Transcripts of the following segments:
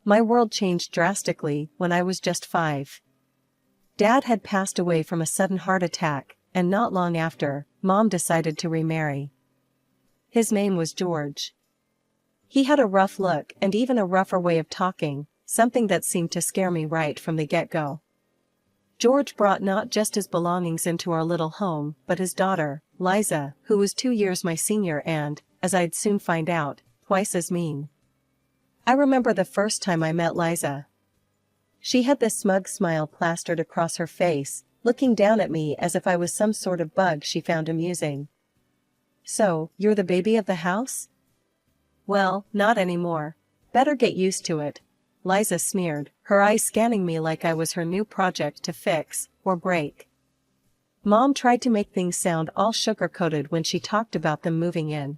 My world changed drastically when I was just 5. Dad had passed away from a sudden heart attack, and not long after, Mom decided to remarry. His name was George. He had a rough look and even a rougher way of talking, something that seemed to scare me right from the get-go. George brought not just his belongings into our little home, but his daughter, Liza, who was 2 years my senior and, as I'd soon find out, twice as mean. I remember the first time I met Liza. She had this smug smile plastered across her face, looking down at me as if I was some sort of bug she found amusing. "So, you're the baby of the house?" "Well, not anymore. Better get used to it," Liza sneered, her eyes scanning me like I was her new project to fix or break. Mom tried to make things sound all sugar-coated when she talked about them moving in.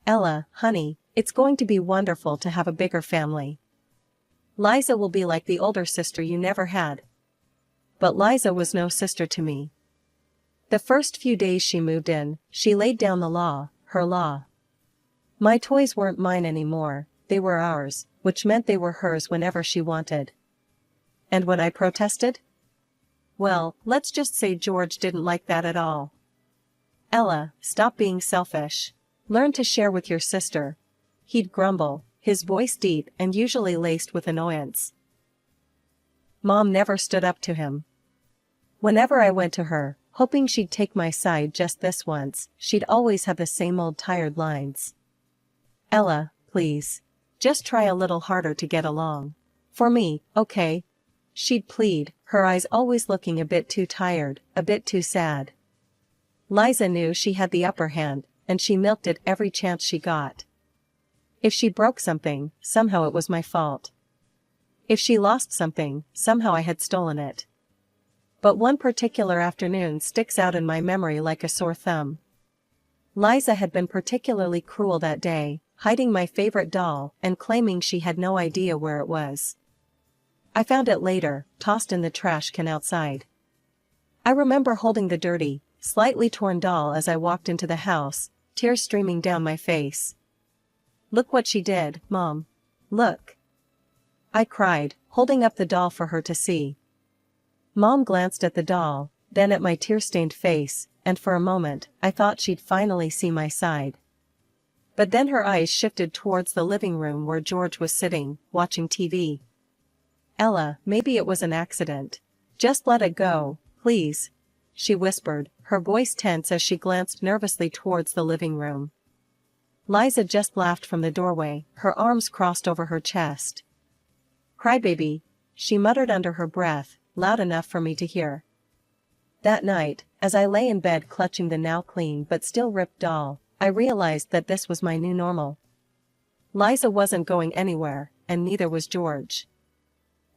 "Ella, honey, it's going to be wonderful to have a bigger family. Liza will be like the older sister you never had." But Liza was no sister to me. The first few days she moved in, she laid down the law, her law. My toys weren't mine anymore, they were ours, which meant they were hers whenever she wanted. And when I protested? Well, let's just say George didn't like that at all. "Ella, stop being selfish. Learn to share with your sister," he'd grumble, his voice deep and usually laced with annoyance. Mom never stood up to him. Whenever I went to her, hoping she'd take my side just this once, she'd always have the same old tired lines. "Ella, please. Just try a little harder to get along. For me, okay?" she'd plead, her eyes always looking a bit too tired, a bit too sad. Liza knew she had the upper hand, and she milked it every chance she got. If she broke something, somehow it was my fault. If she lost something, somehow I had stolen it. But one particular afternoon sticks out in my memory like a sore thumb. Liza had been particularly cruel that day, hiding my favorite doll and claiming she had no idea where it was. I found it later, tossed in the trash can outside. I remember holding the dirty, slightly torn doll as I walked into the house, tears streaming down my face. "Look what she did, Mom. Look," I cried, holding up the doll for her to see. Mom glanced at the doll, then at my tear-stained face, and for a moment, I thought she'd finally see my side. But then her eyes shifted towards the living room where George was sitting, watching TV. "Ella, maybe it was an accident. Just let it go, please," she whispered, her voice tense as she glanced nervously towards the living room. Liza just laughed from the doorway, her arms crossed over her chest. "Crybaby," she muttered under her breath, loud enough for me to hear. That night, as I lay in bed clutching the now clean but still ripped doll, I realized that this was my new normal. Liza wasn't going anywhere, and neither was George.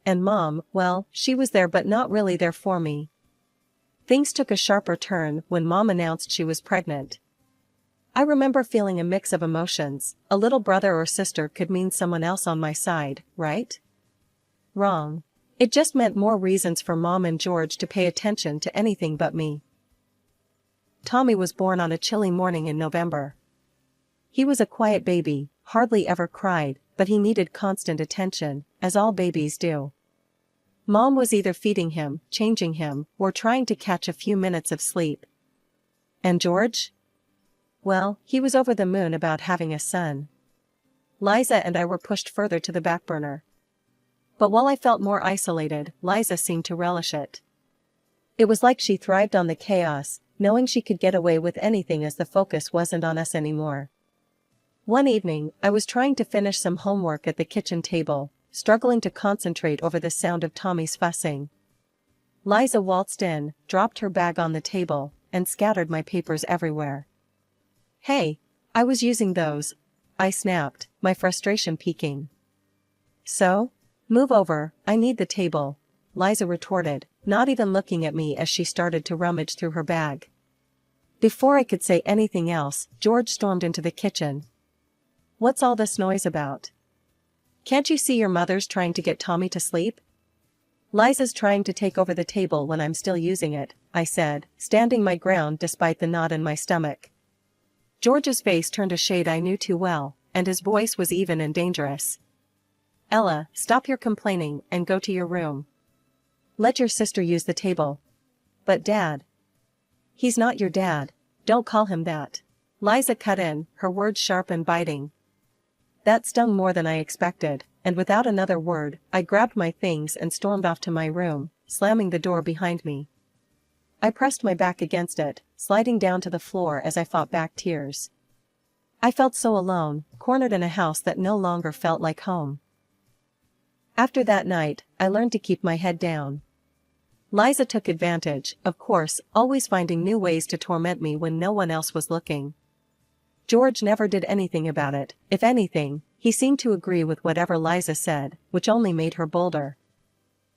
And Mom, well, she was there but not really there for me. Things took a sharper turn when Mom announced she was pregnant. I remember feeling a mix of emotions. A little brother or sister could mean someone else on my side, right? Wrong. It just meant more reasons for Mom and George to pay attention to anything but me. Tommy was born on a chilly morning in November. He was a quiet baby, hardly ever cried, but he needed constant attention, as all babies do. Mom was either feeding him, changing him, or trying to catch a few minutes of sleep. And George? Well, he was over the moon about having a son. Liza and I were pushed further to the back burner. But while I felt more isolated, Liza seemed to relish it. It was like she thrived on the chaos, knowing she could get away with anything as the focus wasn't on us anymore. One evening, I was trying to finish some homework at the kitchen table, struggling to concentrate over the sound of Tommy's fussing. Liza waltzed in, dropped her bag on the table, and scattered my papers everywhere. "Hey, I was using those," I snapped, my frustration peaking. "So? Move over, I need the table," Liza retorted, not even looking at me as she started to rummage through her bag. Before I could say anything else, George stormed into the kitchen. "What's all this noise about? Can't you see your mother's trying to get Tommy to sleep?" "Liza's trying to take over the table when I'm still using it," I said, standing my ground despite the knot in my stomach. George's face turned a shade I knew too well, and his voice was even and dangerous. Ella, stop your complaining and go to your room. Let your sister use the table. But Dad. He's not your dad. Don't call him that. Liza cut in, her words sharp and biting. That stung more than I expected, and without another word, I grabbed my things and stormed off to my room, slamming the door behind me. I pressed my back against it, sliding down to the floor as I fought back tears. I felt so alone, cornered in a house that no longer felt like home. After that night, I learned to keep my head down. Liza took advantage, of course, always finding new ways to torment me when no one else was looking. George never did anything about it. If anything, he seemed to agree with whatever Liza said, which only made her bolder.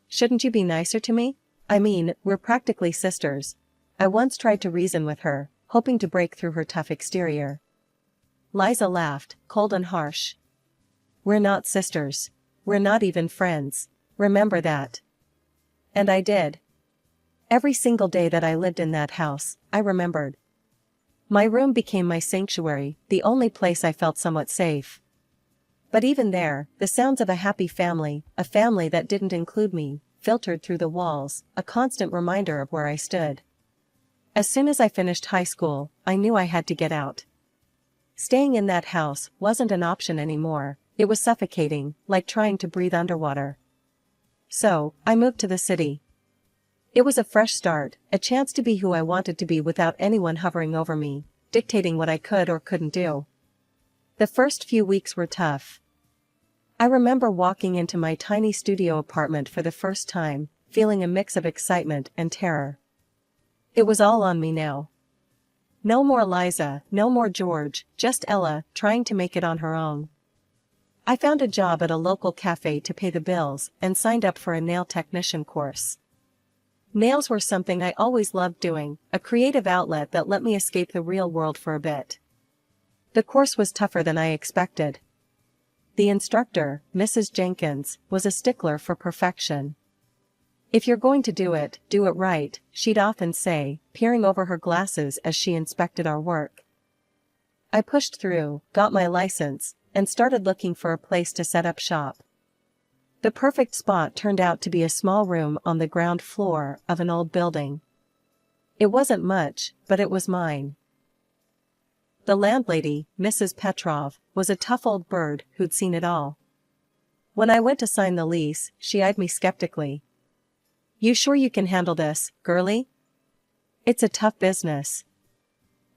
Shouldn't you be nicer to me? I mean, we're practically sisters. I once tried to reason with her, hoping to break through her tough exterior. Liza laughed, cold and harsh. We're not sisters. We're not even friends. Remember that. And I did. Every single day that I lived in that house, I remembered. My room became my sanctuary, the only place I felt somewhat safe. But even there, the sounds of a happy family, a family that didn't include me, filtered through the walls, a constant reminder of where I stood. As soon as I finished high school, I knew I had to get out. Staying in that house wasn't an option anymore. It was suffocating, like trying to breathe underwater. So, I moved to the city. It was a fresh start, a chance to be who I wanted to be without anyone hovering over me, dictating what I could or couldn't do. The first few weeks were tough. I remember walking into my tiny studio apartment for the first time, feeling a mix of excitement and terror. It was all on me now. No more Liza, no more George, just Ella, trying to make it on her own. I found a job at a local cafe to pay the bills and signed up for a nail technician course. Nails were something I always loved doing, a creative outlet that let me escape the real world for a bit. The course was tougher than I expected. The instructor, Mrs. Jenkins, was a stickler for perfection. If you're going to do it right, she'd often say, peering over her glasses as she inspected our work. I pushed through, got my license, and started looking for a place to set up shop. The perfect spot turned out to be a small room on the ground floor of an old building. It wasn't much, but it was mine. The landlady, Mrs. Petrov, was a tough old bird who'd seen it all. When I went to sign the lease, she eyed me skeptically. "You sure you can handle this, girlie? It's a tough business."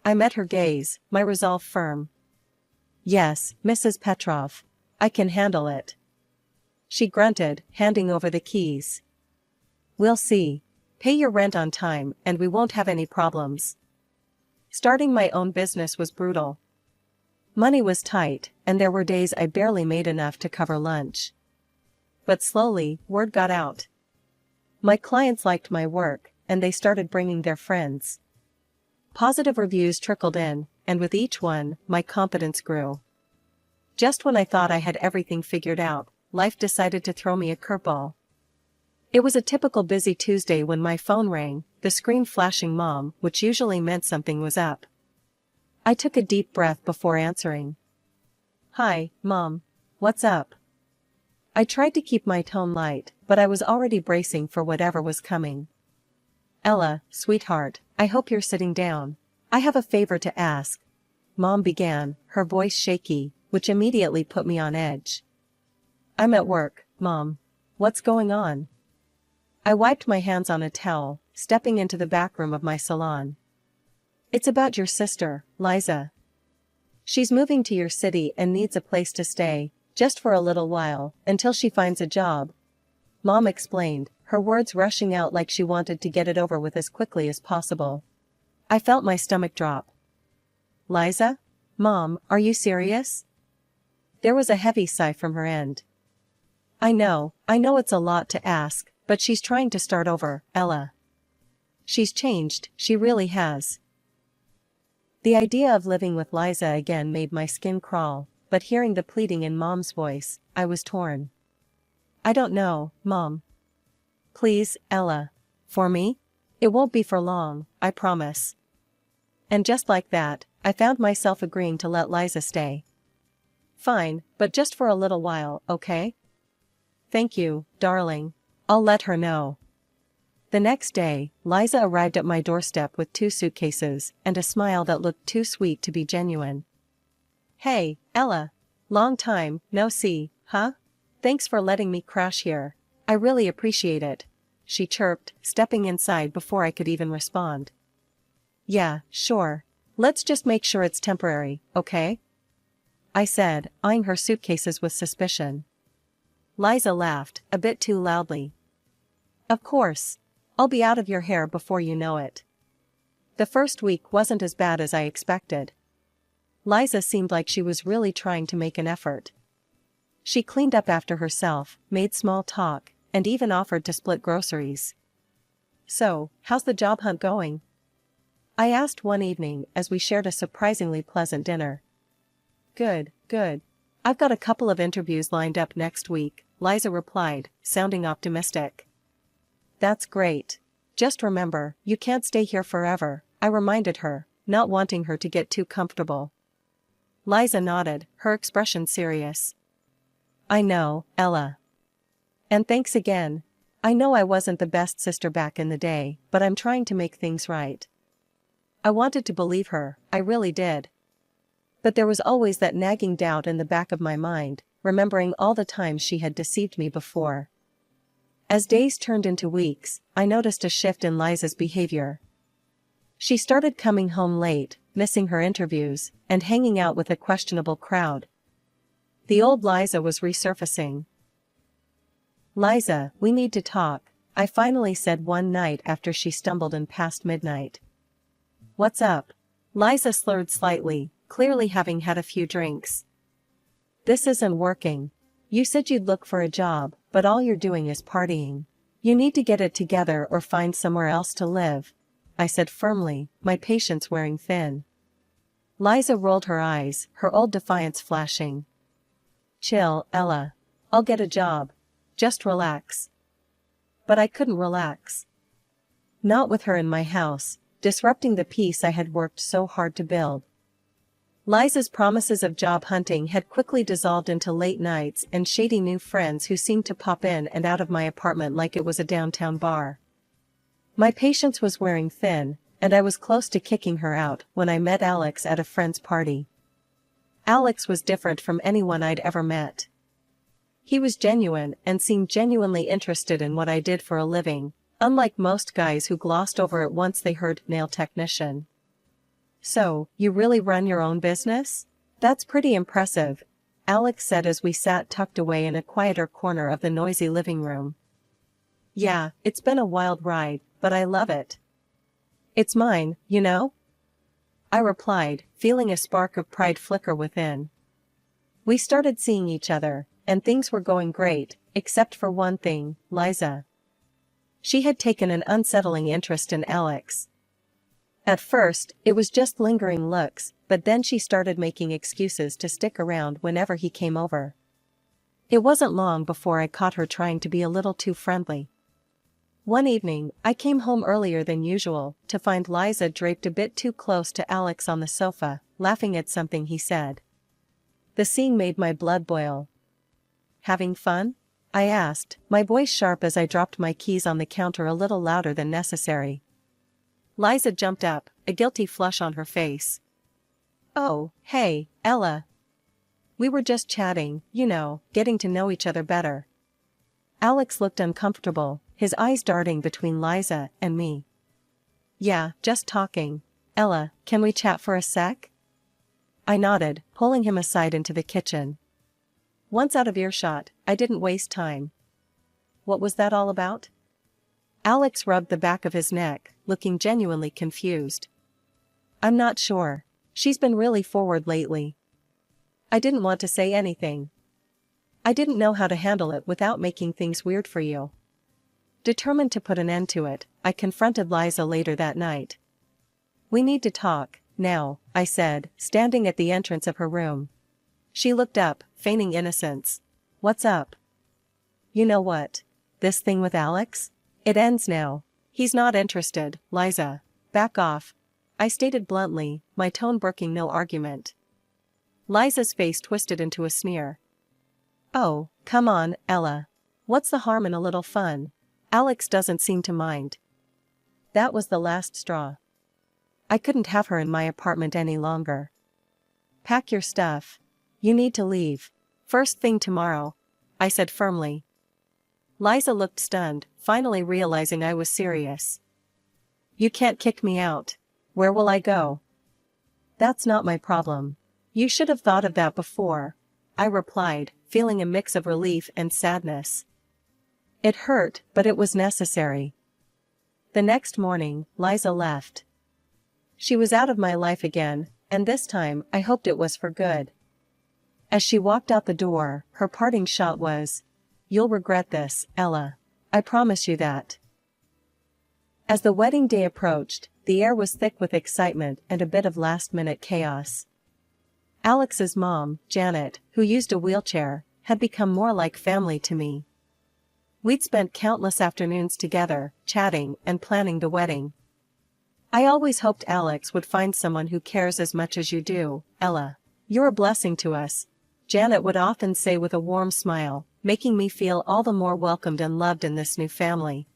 I met her gaze, my resolve firm. "Yes, Mrs. Petrov. I can handle it." She grunted, handing over the keys. "We'll see. Pay your rent on time and we won't have any problems." Starting my own business was brutal. Money was tight, and there were days I barely made enough to cover lunch. But slowly, word got out. My clients liked my work, and they started bringing their friends. Positive reviews trickled in, and with each one, my confidence grew. Just when I thought I had everything figured out, life decided to throw me a curveball. It was a typical busy Tuesday when my phone rang, the screen flashing Mom, which usually meant something was up. I took a deep breath before answering. "Hi, Mom. What's up?" I tried to keep my tone light, but I was already bracing for whatever was coming. "Ella, sweetheart, I hope you're sitting down. I have a favor to ask," Mom began, her voice shaky, which immediately put me on edge. "I'm at work, Mom. What's going on?" I wiped my hands on a towel, stepping into the back room of my salon. "It's about your sister, Liza. She's moving to your city and needs a place to stay, just for a little while, until she finds a job," Mom explained, her words rushing out like she wanted to get it over with as quickly as possible. I felt my stomach drop. "Liza? Mom, are you serious?" There was a heavy sigh from her end. I know it's a lot to ask, but she's trying to start over, Ella. She's changed, she really has." The idea of living with Liza again made my skin crawl, but hearing the pleading in Mom's voice, I was torn. "I don't know, Mom. Please, Ella. For me? It won't be for long, I promise." And just like that, I found myself agreeing to let Liza stay. "Fine, but just for a little while, okay?" Thank you, darling. I'll let her know. The next day, Liza arrived at my doorstep with 2 suitcases and a smile that looked too sweet to be genuine. Hey, Ella. Long time, no see, huh? Thanks for letting me crash here. I really appreciate it, she chirped, stepping inside before I could even respond. Yeah, sure. Let's just make sure it's temporary, okay? I said, eyeing her suitcases with suspicion. Liza laughed, a bit too loudly. Of course. I'll be out of your hair before you know it. The first week wasn't as bad as I expected. Liza seemed like she was really trying to make an effort. She cleaned up after herself, made small talk, and even offered to split groceries. So, how's the job hunt going? I asked one evening as we shared a surprisingly pleasant dinner. Good, good. I've got a couple of interviews lined up next week, Liza replied, sounding optimistic. That's great. Just remember, you can't stay here forever, I reminded her, not wanting her to get too comfortable. Liza nodded, her expression serious. I know, Ella. And thanks again. I know I wasn't the best sister back in the day, but I'm trying to make things right. I wanted to believe her, I really did. But there was always that nagging doubt in the back of my mind, remembering all the times she had deceived me before. As days turned into weeks, I noticed a shift in Liza's behavior. She started coming home late, missing her interviews, and hanging out with a questionable crowd. The old Liza was resurfacing. Liza, we need to talk, I finally said one night after she stumbled in past midnight. What's up? Liza slurred slightly, clearly having had a few drinks. This isn't working. You said you'd look for a job, but all you're doing is partying. You need to get it together or find somewhere else to live, I said firmly, my patience wearing thin. Liza rolled her eyes, her old defiance flashing. Chill, Ella. I'll get a job. Just relax. But I couldn't relax. Not with her in my house, disrupting the peace I had worked so hard to build. Liza's promises of job hunting had quickly dissolved into late nights and shady new friends who seemed to pop in and out of my apartment like it was a downtown bar. My patience was wearing thin, and I was close to kicking her out when I met Alex at a friend's party. Alex was different from anyone I'd ever met. He was genuine and seemed genuinely interested in what I did for a living, unlike most guys who glossed over it once they heard nail technician. So, you really run your own business? That's pretty impressive, Alex said as we sat tucked away in a quieter corner of the noisy living room. Yeah, it's been a wild ride, but I love it. It's mine, you know? I replied, feeling a spark of pride flicker within. We started seeing each other, and things were going great, except for one thing, Liza. She had taken an unsettling interest in Alex. At first, it was just lingering looks, but then she started making excuses to stick around whenever he came over. It wasn't long before I caught her trying to be a little too friendly. One evening, I came home earlier than usual to find Liza draped a bit too close to Alex on the sofa, laughing at something he said. The scene made my blood boil. Having fun? I asked, my voice sharp as I dropped my keys on the counter a little louder than necessary. Liza jumped up, a guilty flush on her face. Oh, hey, Ella. We were just chatting, you know, getting to know each other better. Alex looked uncomfortable, his eyes darting between Liza and me. Yeah, just talking. Ella, can we chat for a sec? I nodded, pulling him aside into the kitchen. Once out of earshot, I didn't waste time. What was that all about? Alex rubbed the back of his neck, looking genuinely confused. I'm not sure. She's been really forward lately. I didn't want to say anything. I didn't know how to handle it without making things weird for you. Determined to put an end to it, I confronted Liza later that night. We need to talk, now, I said, standing at the entrance of her room. She looked up, feigning innocence. What's up? You know what? This thing with Alex? It ends now. He's not interested, Liza. Back off. I stated bluntly, my tone broking no argument. Liza's face twisted into a sneer. Oh, come on, Ella. What's the harm in a little fun? Alex doesn't seem to mind. That was the last straw. I couldn't have her in my apartment any longer. Pack your stuff. You need to leave. First thing tomorrow, I said firmly. Liza looked stunned, finally realizing I was serious. You can't kick me out. Where will I go? That's not my problem. You should have thought of that before, I replied, feeling a mix of relief and sadness. It hurt, but it was necessary. The next morning, Liza left. She was out of my life again, and this time I hoped it was for good. As she walked out the door, her parting shot was, "You'll regret this, Ella. I promise you that." As the wedding day approached, the air was thick with excitement and a bit of last-minute chaos. Alex's mom, Janet, who used a wheelchair, had become more like family to me. We'd spent countless afternoons together, chatting and planning the wedding. I always hoped Alex would find someone who cares as much as you do, Ella. You're a blessing to us, Janet would often say with a warm smile, making me feel all the more welcomed and loved in this new family.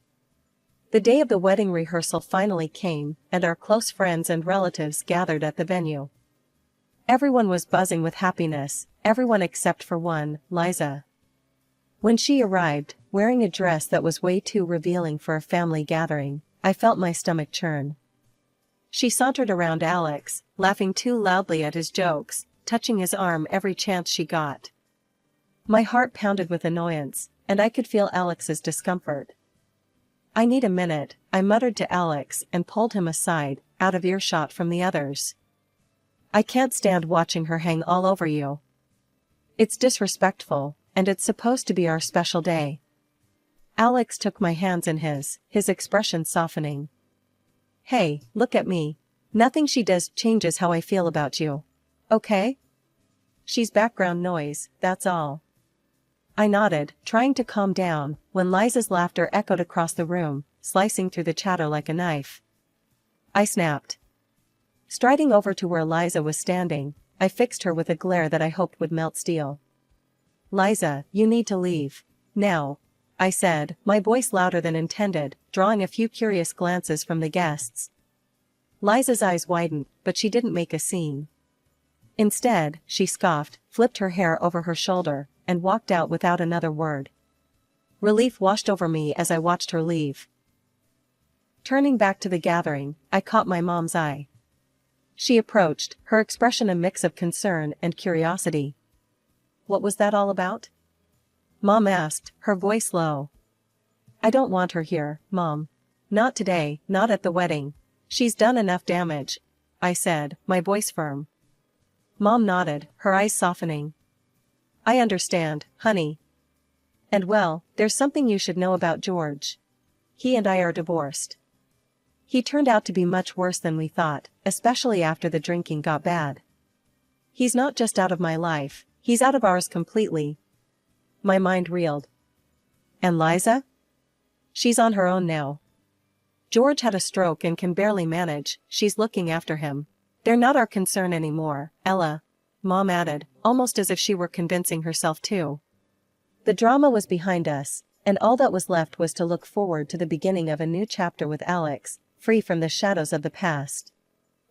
The day of the wedding rehearsal finally came, and our close friends and relatives gathered at the venue. Everyone was buzzing with happiness, everyone except for one, Liza. When she arrived, wearing a dress that was way too revealing for a family gathering, I felt my stomach churn. She sauntered around Alex, laughing too loudly at his jokes, touching his arm every chance she got. My heart pounded with annoyance, and I could feel Alex's discomfort. "I need a minute," I muttered to Alex and pulled him aside, out of earshot from the others. "I can't stand watching her hang all over you. It's disrespectful, and it's supposed to be our special day." Alex took my hands in his expression softening. "Hey, look at me. Nothing she does changes how I feel about you. Okay? She's background noise, that's all." I nodded, trying to calm down, when Liza's laughter echoed across the room, slicing through the chatter like a knife. I snapped. Striding over to where Liza was standing, I fixed her with a glare that I hoped would melt steel. "Liza, you need to leave. Now," I said, my voice louder than intended, drawing a few curious glances from the guests. Liza's eyes widened, but she didn't make a scene. Instead, she scoffed, flipped her hair over her shoulder, and walked out without another word. Relief washed over me as I watched her leave. Turning back to the gathering, I caught my mom's eye. She approached, her expression a mix of concern and curiosity. "What was that all about?" Mom asked, her voice low. "I don't want her here, Mom. Not today, not at the wedding. She's done enough damage," I said, my voice firm. Mom nodded, her eyes softening. "I understand, honey. And well, there's something you should know about George. He and I are divorced. He turned out to be much worse than we thought, especially after the drinking got bad. He's not just out of my life, he's out of ours completely." My mind reeled. "And Liza? She's on her own now. George had a stroke and can barely manage, she's looking after him. They're not our concern anymore, Ella," Mom added, almost as if she were convincing herself too. The drama was behind us, and all that was left was to look forward to the beginning of a new chapter with Alex, free from the shadows of the past.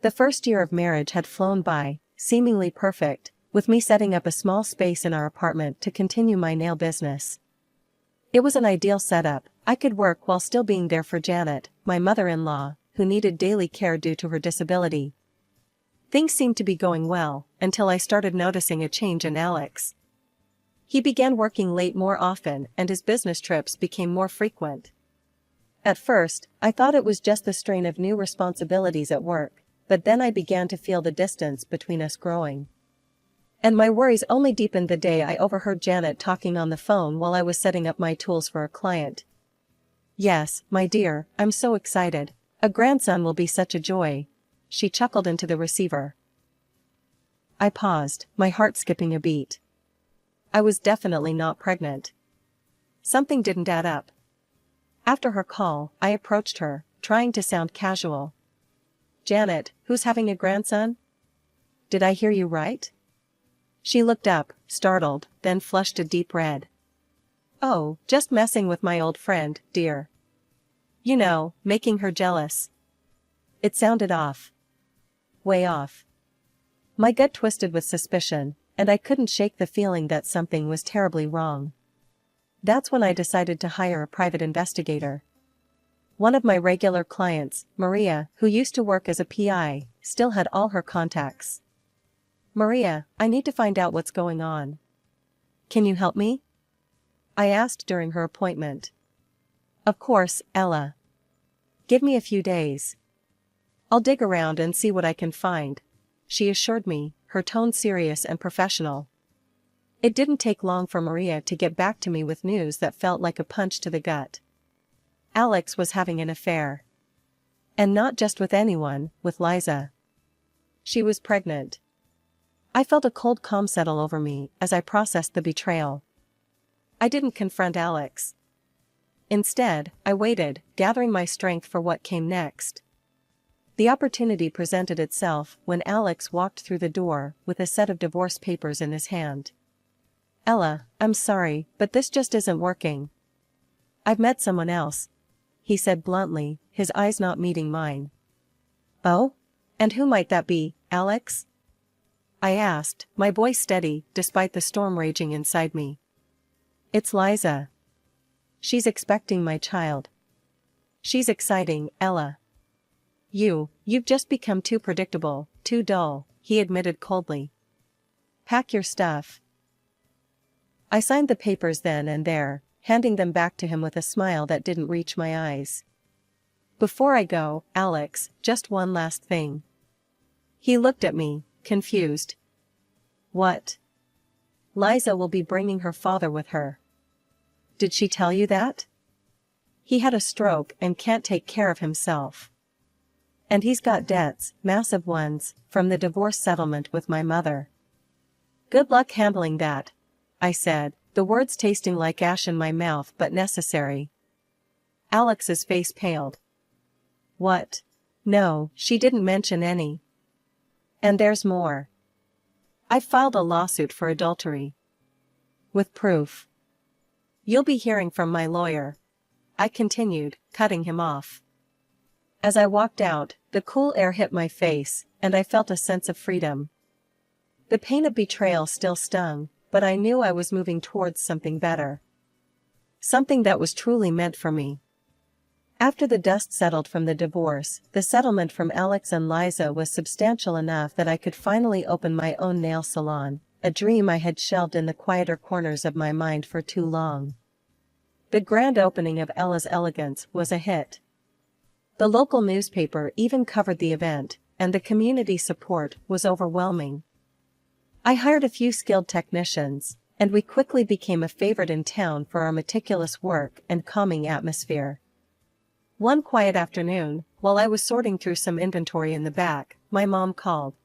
The first year of marriage had flown by, seemingly perfect, with me setting up a small space in our apartment to continue my nail business. It was an ideal setup. I could work while still being there for Janet, my mother-in-law, who needed daily care due to her disability. Things seemed to be going well, until I started noticing a change in Alex. He began working late more often and his business trips became more frequent. At first, I thought it was just the strain of new responsibilities at work, but then I began to feel the distance between us growing. And my worries only deepened the day I overheard Janet talking on the phone while I was setting up my tools for a client. "Yes, my dear, I'm so excited. A grandson will be such a joy," she chuckled into the receiver. I paused, my heart skipping a beat. I was definitely not pregnant. Something didn't add up. After her call, I approached her, trying to sound casual. "Janet, who's having a grandson? Did I hear you right?" She looked up, startled, then flushed a deep red. Oh, just messing with my old friend, dear. You know, making her jealous. It sounded off. Way off. My gut twisted with suspicion, and I couldn't shake the feeling that something was terribly wrong. That's when I decided to hire a private investigator. One of my regular clients, Maria, who used to work as a PI, still had all her contacts. Maria, I need to find out what's going on. Can you help me? I asked during her appointment. Of course, Ella. Give me a few days. I'll dig around and see what I can find, she assured me, her tone serious and professional. It didn't take long for Maria to get back to me with news that felt like a punch to the gut. Alex was having an affair. And not just with anyone, with Liza. She was pregnant. I felt a cold calm settle over me as I processed the betrayal. I didn't confront Alex. Instead, I waited, gathering my strength for what came next. The opportunity presented itself when Alex walked through the door with a set of divorce papers in his hand. Ella, I'm sorry, but this just isn't working. I've met someone else, he said bluntly, his eyes not meeting mine. Oh? And who might that be, Alex? I asked, my voice steady, despite the storm raging inside me. It's Liza. She's expecting my child. She's exciting, Ella. You've just become too predictable, too dull, he admitted coldly. Pack your stuff. I signed the papers then and there, handing them back to him with a smile that didn't reach my eyes. Before I go, Alex, just one last thing. He looked at me, confused. What? Liza will be bringing her father with her. Did she tell you that? He had a stroke and can't take care of himself. And he's got debts, massive ones, from the divorce settlement with my mother. Good luck handling that, I said, the words tasting like ash in my mouth but necessary. Alex's face paled. What? No, she didn't mention any. And there's more. I filed a lawsuit for adultery. With proof. You'll be hearing from my lawyer, I continued, cutting him off. As I walked out, the cool air hit my face, and I felt a sense of freedom. The pain of betrayal still stung, but I knew I was moving towards something better. Something that was truly meant for me. After the dust settled from the divorce, the settlement from Alex and Liza was substantial enough that I could finally open my own nail salon, a dream I had shelved in the quieter corners of my mind for too long. The grand opening of Ella's Elegance was a hit. The local newspaper even covered the event, and the community support was overwhelming. I hired a few skilled technicians, and we quickly became a favorite in town for our meticulous work and calming atmosphere. One quiet afternoon, while I was sorting through some inventory in the back, my mom called.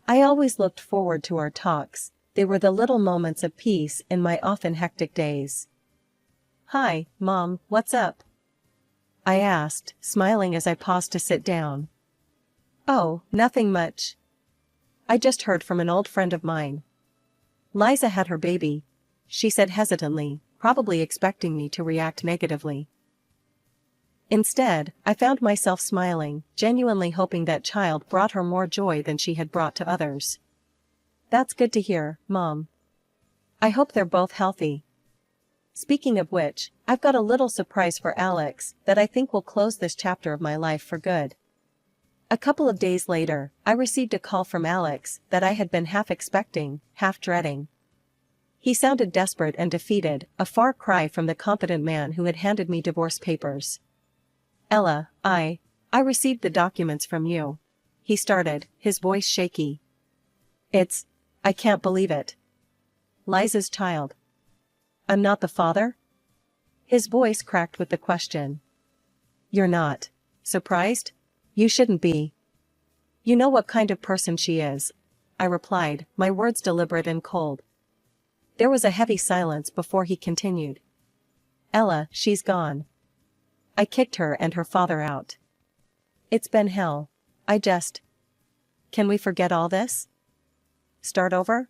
I always looked forward to our talks, they were the little moments of peace in my often hectic days. Hi, Mom, what's up? I asked, smiling as I paused to sit down. Oh, nothing much. I just heard from an old friend of mine. Liza had her baby, she said hesitantly, probably expecting me to react negatively. Instead, I found myself smiling, genuinely hoping that child brought her more joy than she had brought to others. That's good to hear, Mom. I hope they're both healthy. Speaking of which, I've got a little surprise for Alex that I think will close this chapter of my life for good. A couple of days later, I received a call from Alex that I had been half expecting, half dreading. He sounded desperate and defeated, a far cry from the confident man who had handed me divorce papers. Ella, I received the documents from you. He started, his voice shaky. I can't believe it. Liza's child. I'm not the father? His voice cracked with the question. You're not surprised? You shouldn't be. You know what kind of person she is, I replied, my words deliberate and cold. There was a heavy silence before he continued. Ella, she's gone. I kicked her and her father out. It's been hell. Can we forget all this? Start over?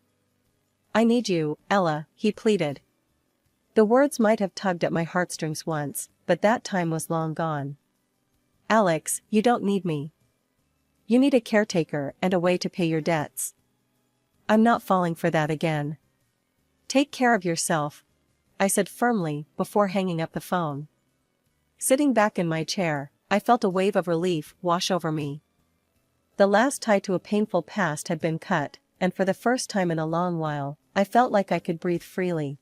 I need you, Ella, he pleaded. The words might have tugged at my heartstrings once, but that time was long gone. Alex, you don't need me. You need a caretaker and a way to pay your debts. I'm not falling for that again. Take care of yourself, I said firmly, before hanging up the phone. Sitting back in my chair, I felt a wave of relief wash over me. The last tie to a painful past had been cut, and for the first time in a long while, I felt like I could breathe freely.